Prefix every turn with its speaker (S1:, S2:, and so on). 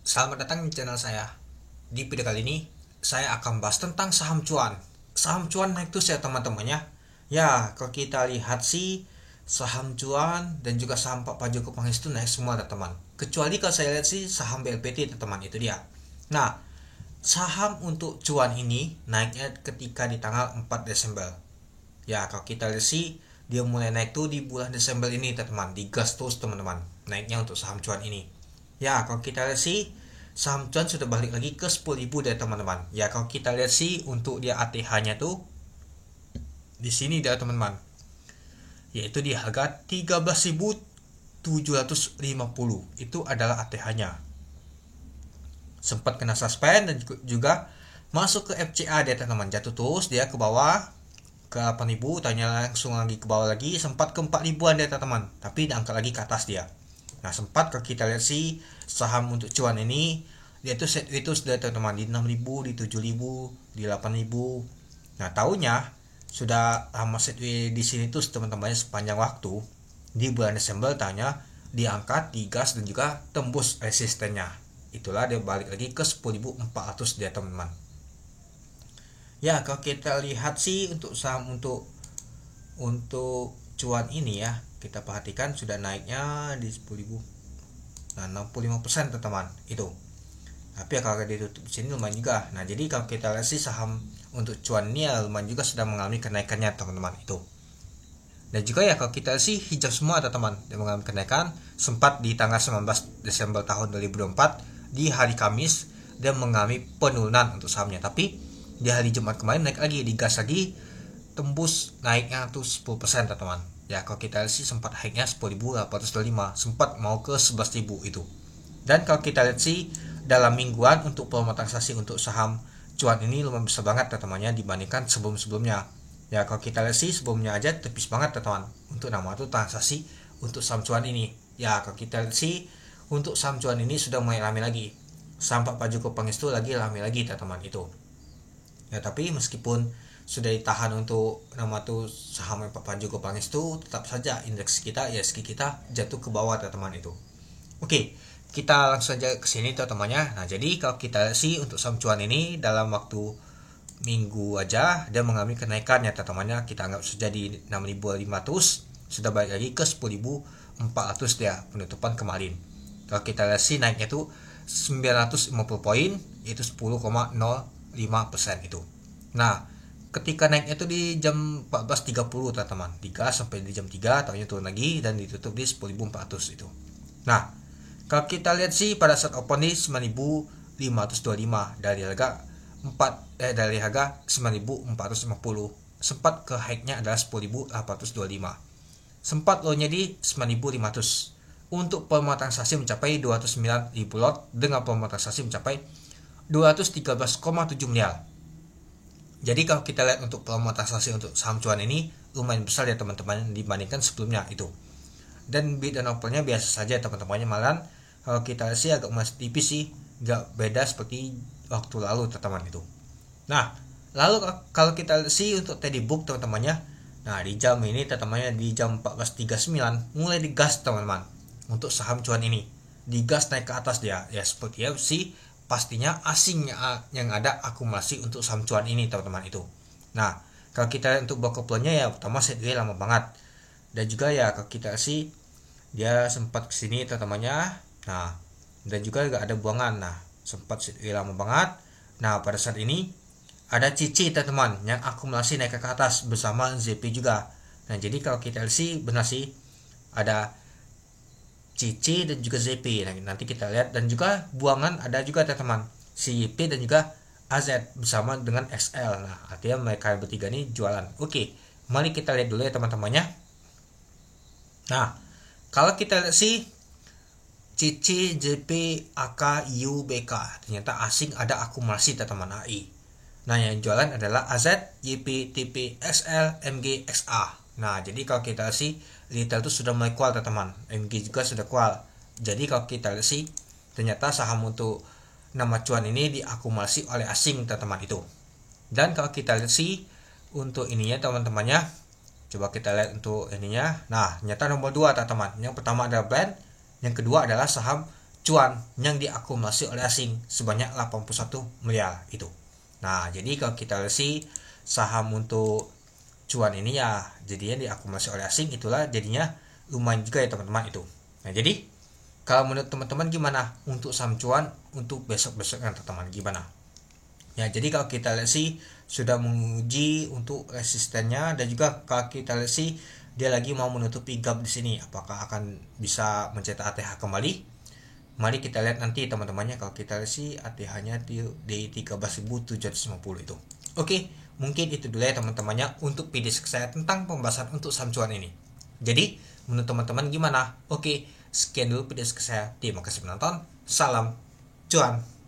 S1: Selamat datang di channel saya. Di video kali ini saya akan bahas tentang saham cuan. Saham cuan naik terus ya teman-temannya. Ya, kalau kita lihat sih saham cuan dan juga saham Pak Pajoko Pangestu naik semua teman-teman. Kecuali kalau saya lihat sih saham BLPT teman-teman, itu dia. Nah, saham untuk cuan ini naiknya ketika di tanggal 4 Desember. Ya, kalau kita lihat sih dia mulai naik tuh di bulan Desember ini teman-teman. Digas terus teman-teman naiknya untuk saham cuan ini. Ya, kalau kita lihat sih saham cuan sudah balik lagi ke 10.000 deh teman-teman. Ya, kalau kita lihat sih untuk dia ATH-nya tuh di sini dia teman-teman. Yaitu di harga 13.750. Itu adalah ATH-nya. Sempat kena suspend dan juga masuk ke FCA dia teman-teman. Jatuh terus dia ke bawah ke 8.000, tanya langsung lagi ke bawah lagi, sempat ke 4.000-an dia teman-teman. Tapi diangkat lagi ke atas dia. Nah, sempat kalau kita lihat sih saham untuk cuan ini dia tuh set itu sudah teman-teman di 6.000, di 7.000, di 8.000. Nah, tahunya sudah lama set di sini tuh teman-teman sepanjang waktu. Di bulan Desember tanya diangkat, digas dan juga tembus resistennya. Itulah dia balik lagi ke 10.400 dia teman-teman. Ya, kalau kita lihat sih untuk saham untuk cuan ini ya, kita perhatikan sudah naiknya di 10.000. Nah, 65% teman-teman itu. Tapi kalau ditutup di sini lumayan juga. Nah, jadi kalau kita lihat sih saham untuk cuan ini ya lumayan juga sudah mengalami kenaikannya teman-teman itu. Dan juga ya kalau kita lihat sih hijau semua teman-teman, dia mengalami kenaikan. Sempat di tanggal 19 Desember tahun 2024 di hari Kamis dia mengalami penurunan untuk sahamnya. Tapi di hari Jumat kemarin naik lagi, digas lagi, tembus naiknya tuh 10% teman-teman. Ya, kalau kita lihat sih sempat naiknya 10.825, sempat mau ke 11.000 itu. Dan kalau kita lihat sih dalam mingguan untuk volume transaksi untuk saham cuan ini lumayan besar banget teman-temannya dibandingkan sebelum-sebelumnya. Ya, kalau kita lihat sih sebelumnya aja tipis banget teman-teman untuk nama itu transaksi untuk saham cuan ini. Ya, kalau kita lihat sih untuk saham cuan ini sudah mulai ramai lagi. Saham Pak Pajoko Pangestu lagi ramai lagi teman-teman itu. Ya, tapi meskipun sudah ditahan untuk nama tuh saham Pak Pajoko Pangestu, tetap saja indeks kita, ISG kita jatuh ke bawah teman-teman itu. Oke, kita langsung saja ke sini teman-temannya. Nah, jadi kalau kita sih untuk saham cuan ini dalam waktu minggu aja dia mengalami kenaikannya teman-temannya. Kita anggap saja di 6.500, sudah balik lagi ke 10.400 dia penutupan kemarin. Kalau kita lihat sih naiknya tuh 950 poin, itu 10,05% itu. Nah, ketika naiknya itu di jam 14.30 teman-teman, 3 sampai di jam 3 tahunya turun lagi dan ditutup di 10.400 itu. Nah, kalau kita lihat sih pada saat open di 9.525 dari harga 9.450, sempat ke high-nya adalah 10.825. Sempat low-nya di 9.500. Untuk volume transaksi mencapai 209.000 lot dengan volume transaksi mencapai 213,7 miliar. Jadi kalau kita lihat untuk volume transaksi untuk saham cuan ini lumayan besar ya teman-teman dibandingkan sebelumnya itu. Dan bid dan offernya biasa saja teman-temannya, malah kalau kita lihat sih agak masih tipis sih, nggak beda seperti waktu lalu teman-teman itu. Nah, lalu kalau kita lihat sih untuk teddy book teman-temannya, nah di jam ini teman-temannya di jam 14.39 mulai digas teman-teman untuk saham cuan ini, digas naik ke atas dia ya, seperti ya sih pastinya asing yang ada akumulasi untuk saham cuan ini teman-teman itu. Nah, kalau kita lihat untuk block uploadnya ya pertama set dia lama banget, dan juga ya kalau kita sih dia sempat kesini teman-temannya. Nah, dan juga gak ada buangan. Nah, sempat lama banget. Nah, pada saat ini ada Cici teman-teman yang akumulasi naik ke atas bersama ZP juga. Nah, jadi kalau kita lihat sih benar sih ada Cici dan juga ZP. Nah, nanti kita lihat, dan juga buangan ada juga teman-teman, CYP dan juga AZ bersama dengan SL. Nah, artinya mereka bertiga ini jualan. Oke, mari kita lihat dulu ya teman-temannya. Nah, kalau kita lihat sih Cici, JP, AK, IU, BK ternyata asing ada akumulasi teman-teman AI. Nah, yang jualan adalah AZ, YP, TP, SL, MG, XA. Nah, jadi kalau kita sih retail itu sudah mulai kual teman-teman, MG juga sudah kual. Jadi kalau kita lihat sih ternyata saham untuk nama cuan ini diakumulasi oleh asing teman-teman itu. Dan kalau kita lihat sih untuk ininya teman-temannya, coba kita lihat untuk ininya. Nah, ternyata nomor 2 teman-teman. Yang pertama adalah Blend, yang kedua adalah saham cuan yang diakumulasi oleh asing sebanyak 81 miliar itu. Nah, jadi kalau kita lihat saham untuk cuan ini ya jadinya diakumulasi oleh asing, itulah jadinya lumayan juga ya teman-teman itu. Nah, jadi kalau menurut teman-teman gimana untuk saham cuan untuk besok-besoknya teman-teman gimana? Ya, jadi kalau kita lihat sudah menguji untuk resistennya, dan juga kalau kita lihat dia lagi mau menutupi gap di sini, apakah akan bisa mencetak ATH kembali? Mari kita lihat nanti teman-temannya. Kalau kita lihat ATH-nya di 13.750 itu. Oke, mungkin itu dulu ya teman-temannya untuk video saya tentang pembahasan untuk saham cuan ini. Jadi menurut teman-teman gimana? Oke, sekian dulu video saya. Terima kasih menonton. Salam cuan.